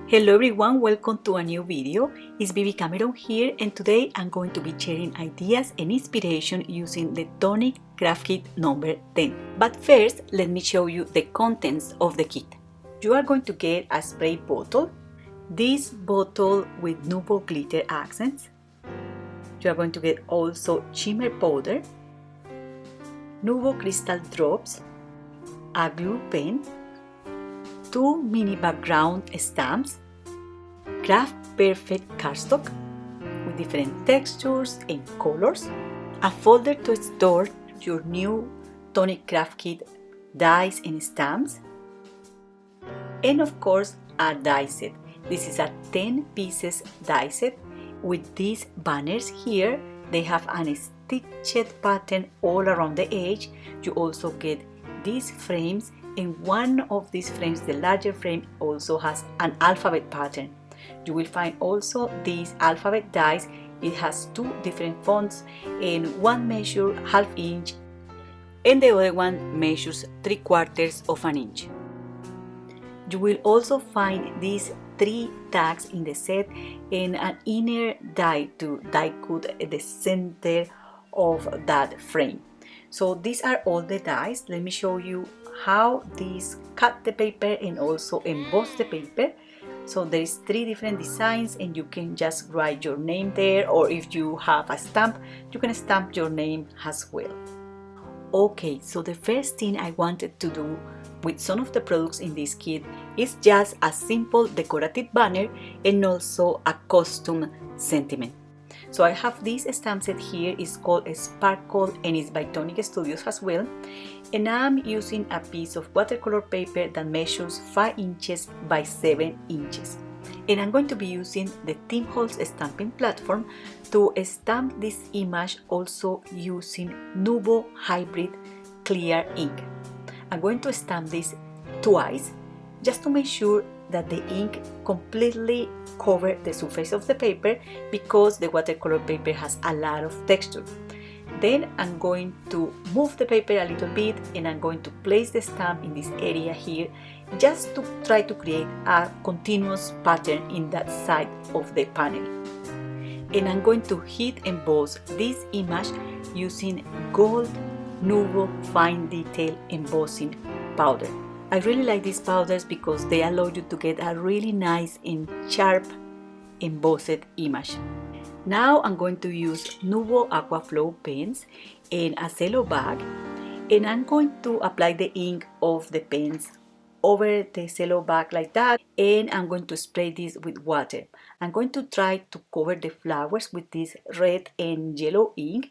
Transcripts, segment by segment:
Hello everyone, welcome to a new video. It's Bibi here, and today I'm going to be sharing ideas and inspiration using the Tonic Craft Kit number 10. But first, let me show you the contents of the kit. You are going to get a spray bottle, this bottle with Nuvo glitter accents. You are going to get also shimmer powder, Nuvo crystal drops, a glue pen, 2 mini background stamps, Craft Perfect cardstock with different textures and colors, a folder to store your new Tonic Craft Kit dies and stamps, and of course a die set. This is a 10 pieces die set with these banners here. They have a stitched pattern all around the edge. You also get these frames, and one of these frames, the larger frame, also has an alphabet pattern. You will find also these alphabet dies. It has two different fonts, and one measures ½ inch and the other one measures 3/4 of an inch. You will also find these 3 tags in the set and an inner die to die cut at the center of that frame. So these are all the dies. Let me show you how these cut the paper and also emboss the paper. So there is 3 different designs, and you can just write your name there, or if you have a stamp, you can stamp your name as well. Okay, so the first thing I wanted to do with some of the products in this kit is just a simple decorative banner and also a custom sentiment. So I have this stamp set here. It's called Sparkle and it's by Tonic Studios as well. And I'm using a piece of watercolor paper that measures 5 inches by 7 inches. And I'm going to be using the Holtz stamping platform to stamp this image, also using Nuvo Hybrid Clear ink. I'm going to stamp this twice just to make sure that the ink completely covers the surface of the paper, because the watercolor paper has a lot of texture. Then I'm going to move the paper a little bit, and I'm going to place the stamp in this area here just to try to create a continuous pattern in that side of the panel. And I'm going to heat emboss this image using gold Nuvo fine detail embossing powder. I really like these powders because they allow you to get a really nice and sharp embossed image. Now I'm going to use Nuvo Aqua Flow pens in a cello bag, and I'm going to apply the ink of the pens over the cello bag like that, and I'm going to spray this with water. I'm going to try to cover the flowers with this red and yellow ink,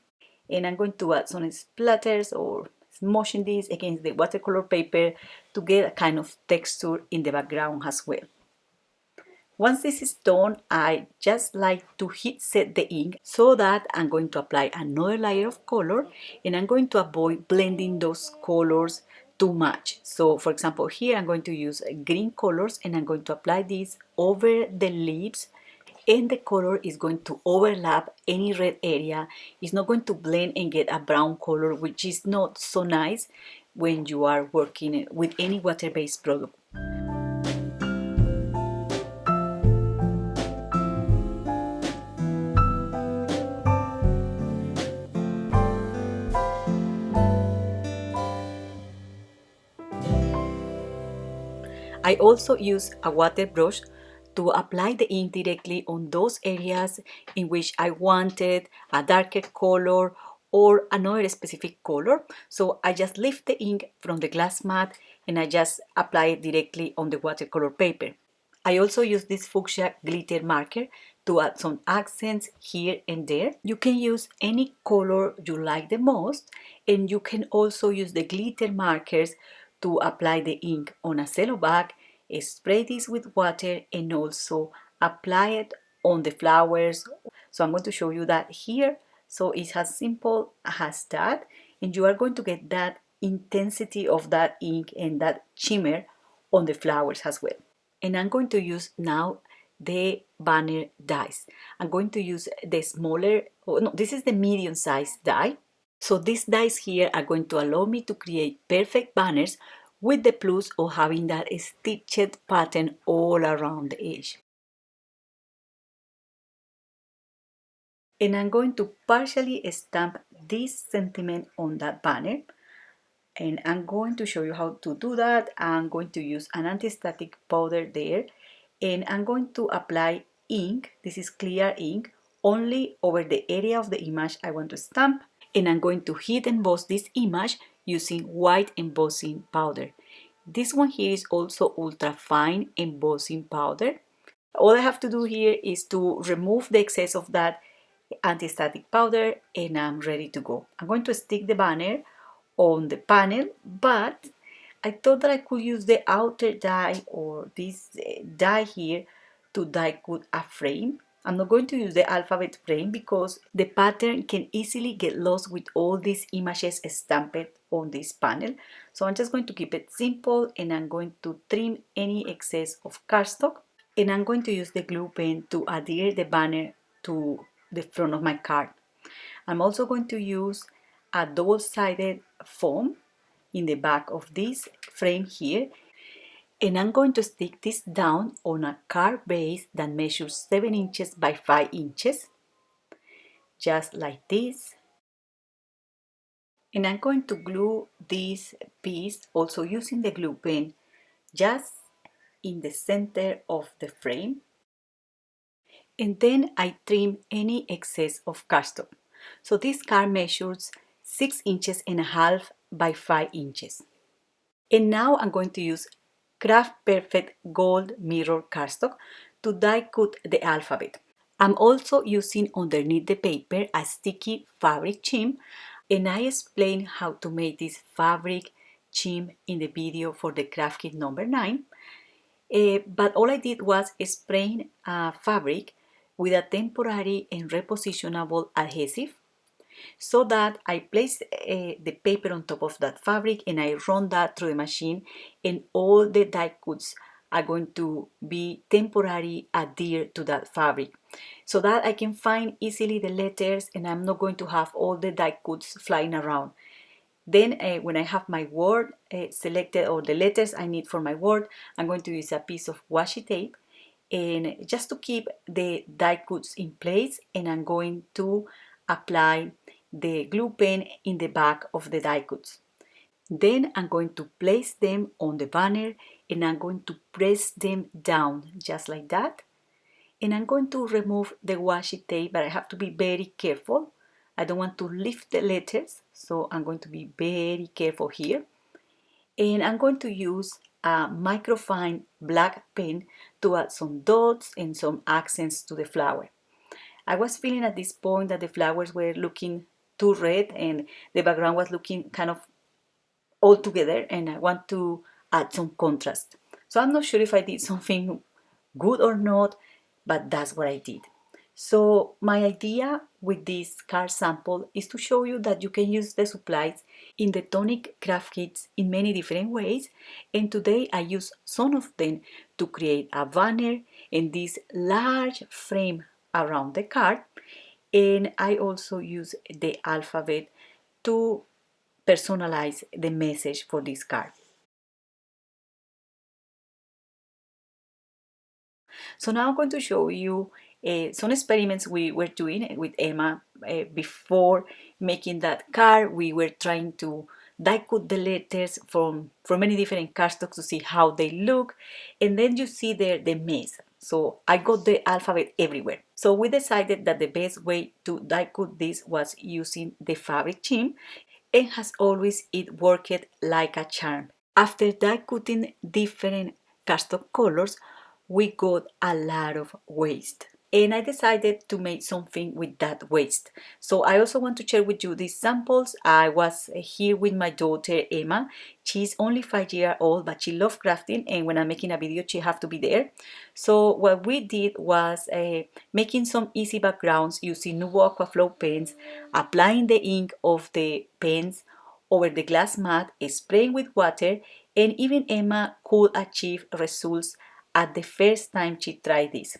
and I'm going to add some splatters or smushing this against the watercolor paper to get a kind of texture in the background as well. Once this is done, I just like to heat set the ink, so that I'm going to apply another layer of color, and I'm going to avoid blending those colors too much. So for example, here I'm going to use green colors, and I'm going to apply this over the leaves, and the color is going to overlap any red area. It's not going to blend and get a brown color, which is not so nice when you are working with any water-based product. I also use a water brush to apply the ink directly on those areas in which I wanted a darker color or another specific color. So I just lift the ink from the glass mat and I just apply it directly on the watercolor paper. I also use this fuchsia glitter marker to add some accents here and there. You can use any color you like the most, and you can also use the glitter markers to apply the ink on a cello bag, spray this with water, and also apply it on the flowers. So I'm going to show you that here. So it's as simple as that, and you are going to get that intensity of that ink and that shimmer on the flowers as well. And I'm going to use now the banner dies. I'm going to use the smaller, oh no, this is the medium size die. So these dies here are going to allow me to create perfect banners with the plus of having that stitched pattern all around the edge. And I'm going to partially stamp this sentiment on that banner, and I'm going to show you how to do that. I'm going to use an anti-static powder there, and I'm going to apply ink. This is clear ink, only over the area of the image I want to stamp, and I'm going to heat emboss this image using white embossing powder. This one here is also ultra fine embossing powder. All I have to do here is to remove the excess of that anti-static powder, and I'm ready to go. I'm going to stick the banner on the panel, but I thought that I could use the outer die or this die here to die cut a frame. I'm not going to use the alphabet frame because the pattern can easily get lost with all these images stamped on this panel. So I'm just going to keep it simple, and I'm going to trim any excess of cardstock, and I'm going to use the glue pen to adhere the banner to the front of my card. I'm also going to use a double-sided foam in the back of this frame here, and I'm going to stick this down on a card base that measures 7 inches by 5 inches, just like this. And I'm going to glue this piece also using the glue pen just in the center of the frame, and then I trim any excess of cardstock. So this card measures 6 inches and a half by 5 inches. And now I'm going to use Craft Perfect Gold Mirror cardstock to die cut the alphabet. I'm also using underneath the paper a sticky fabric shim, and I explained how to make this fabric shim in the video for the craft kit number 9. But all I did was spraying fabric with a temporary and repositionable adhesive, so that I place the paper on top of that fabric and I run that through the machine, and all the die cuts are going to be temporarily adhered to that fabric, so that I can find easily the letters and I'm not going to have all the die cuts flying around. Then when I have my word selected, or the letters I need for my word, I'm going to use a piece of washi tape, and just to keep the die cuts in place, and I'm going to apply the glue pen in the back of the die cuts. Then I'm going to place them on the banner, and I'm going to press them down just like that. And I'm going to remove the washi tape, but I have to be very careful. I don't want to lift the letters, so I'm going to be very careful here. And I'm going to use a microfine black pen to add some dots and some accents to the flower. I was feeling at this point that the flowers were looking too red and the background was looking kind of all together, and I want to add some contrast. So I'm not sure if I did something good or not, but that's what I did. So my idea with this card sample is to show you that you can use the supplies in the Tonic Craft Kits in many different ways, and today I use some of them to create a banner and this large frame around the card, and I also use the alphabet to personalize the message for this card. So now I'm going to show you some experiments we were doing with Emma before making that card. We were trying to die cut the letters from many different cardstocks to see how they look, and then you see there the mess. So I got the alphabet everywhere. So we decided that the best way to die cut this was using the fabric shim, and as always it worked like a charm. After die cutting different cardstock colors, we got a lot of waste, and I decided to make something with that waste. So I also want to share with you these samples. I was here with my daughter Emma. She's only 5 years old, but she loves crafting, and when I'm making a video she have to be there. So what we did was making some easy backgrounds using Nuvo Aqua Flow pens, applying the ink of the pens over the glass mat, spraying with water, and even Emma could achieve results at the first time she tried this.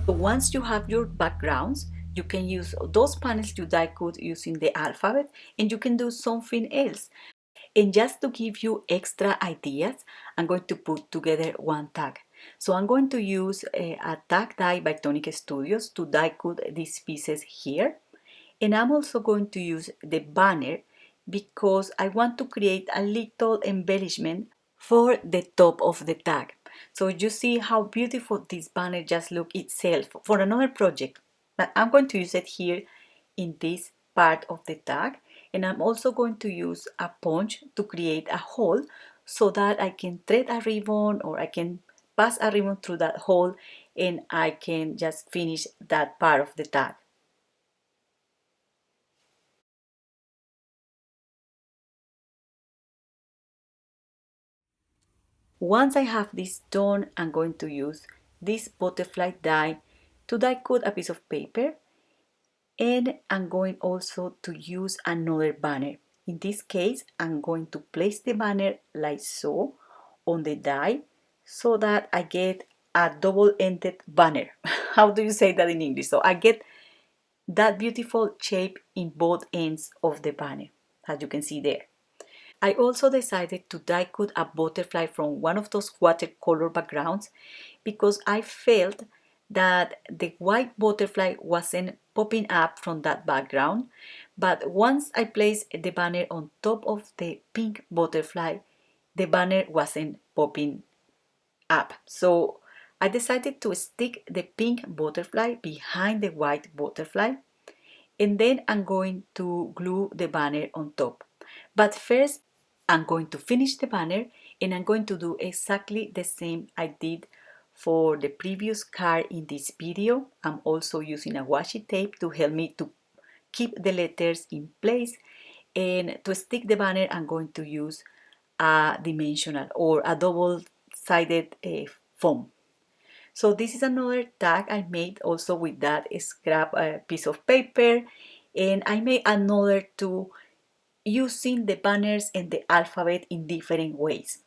So Once you have your backgrounds, you can use those panels you die cut using the alphabet, and you can do something else. And just to give you extra ideas, I'm going to put together one tag. So I'm going to use a tag die by Tonic Studios to die cut these pieces here. And I'm also going to use the banner because I want to create a little embellishment for the top of the tag. So you see how beautiful this banner just look itself for another project. But I'm going to use it here in this part of the tag, and I'm also going to use a punch to create a hole so that I can thread a ribbon or I can pass a ribbon through that hole and I can just finish that part of the tag. Once I have this done, I'm going to use this butterfly die to die cut a piece of paper, and I'm going also to use another banner. In this case, I'm going to place the banner like so on the die so that I get a double-ended banner. How do you say that in English? So I get that beautiful shape in both ends of the banner, as you can see there. I also decided to die cut a butterfly from one of those watercolor backgrounds because I felt that the white butterfly wasn't popping up from that background, but once I placed the banner on top of the pink butterfly, the banner wasn't popping up. So I decided to stick the pink butterfly behind the white butterfly, and then I'm going to glue the banner on top. But first, I'm going to finish the banner, and I'm going to do exactly the same I did for the previous card in this video. I'm also using a washi tape to help me to keep the letters in place, and to stick the banner I'm going to use a dimensional or a double-sided foam. So this is another tag I made also with that scrap piece of paper, and I made another two using the banners and the alphabet in different ways.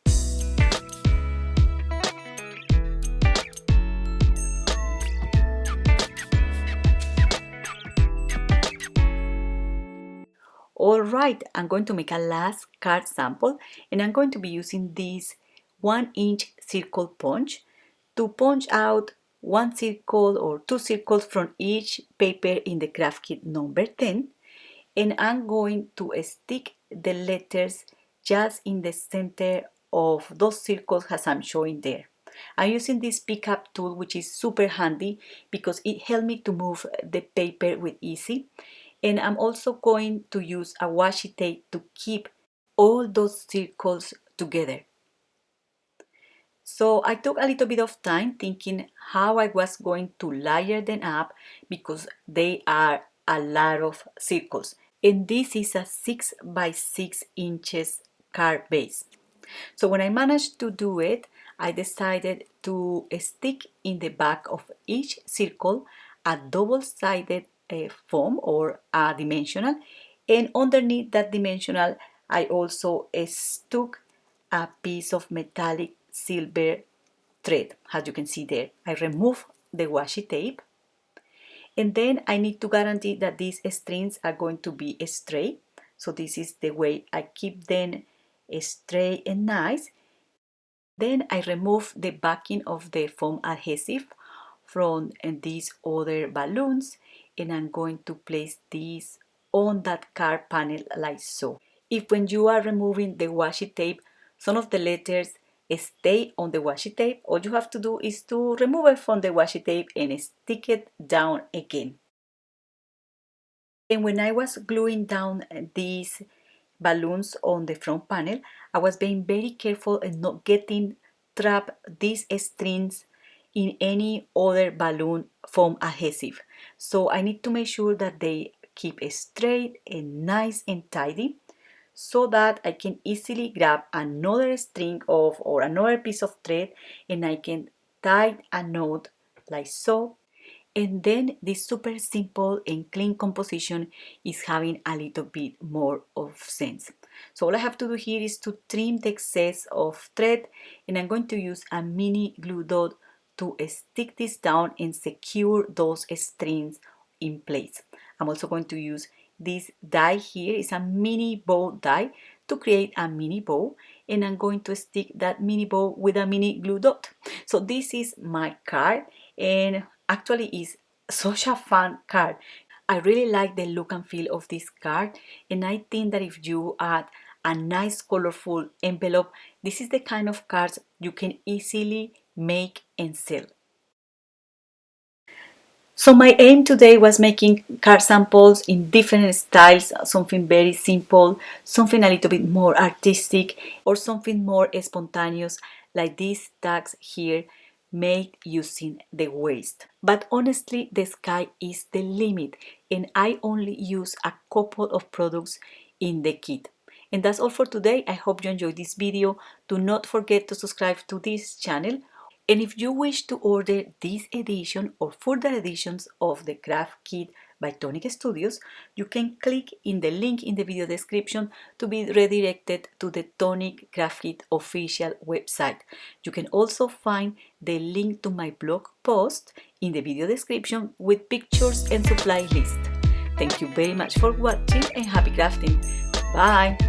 Alright, I'm going to make a last card sample, and I'm going to be using this 1-inch circle punch to punch out one circle or two circles from each paper in the craft kit number 10, and I'm going to stick the letters just in the center of those circles as I'm showing there. I'm using this pickup tool, which is super handy because it helped me to move the paper with easy. And I'm also going to use a washi tape to keep all those circles together. So I took a little bit of time thinking how I was going to layer them up because they are a lot of circles. And this is a 6 by 6 inches card base. So when I managed to do it, I decided to stick in the back of each circle a double-sided foam or a dimensional, and underneath that dimensional I also stuck a piece of metallic silver thread, as you can see there. I remove the washi tape, and then I need to guarantee that these strings are going to be straight. So this is the way I keep them straight and nice. Then I remove the backing of the foam adhesive from these other balloons, and I'm going to place these on that card panel like so. If when you are removing the washi tape, some of the letters stay on the washi tape, all you have to do is to remove it from the washi tape and stick it down again. And when I was gluing down these balloons on the front panel, I was being very careful and not getting trapped these strings in any other balloon foam adhesive. So I need to make sure that they keep straight and nice and tidy so that I can easily grab another string of or another piece of thread and I can tie a knot like so. And then this super simple and clean composition is having a little bit more of sense. So all I have to do here is to trim the excess of thread, and I'm going to use a mini glue dot to stick this down and secure those strings in place. I'm also going to use this die here. It's a mini bow die to create a mini bow, and I'm going to stick that mini bow with a mini glue dot. So this is my card, and actually is such a fun card. I really like the look and feel of this card, and I think that if you add a nice colorful envelope, this is the kind of cards you can easily make and sell. So my aim today was making card samples in different styles, something very simple, something a little bit more artistic, or something more spontaneous like these tags here made using the waste. But honestly, the sky is the limit, and I only use a couple of products in the kit. And that's all for today. I hope you enjoyed this video. Do not forget to subscribe to this channel. And if you wish to order this edition or further editions of the Craft Kit by Tonic Studios, you can click in the link in the video description to be redirected to the Tonic Craft Kit official website. You can also find the link to my blog post in the video description with pictures and supply list. Thank you very much for watching and happy crafting. Bye!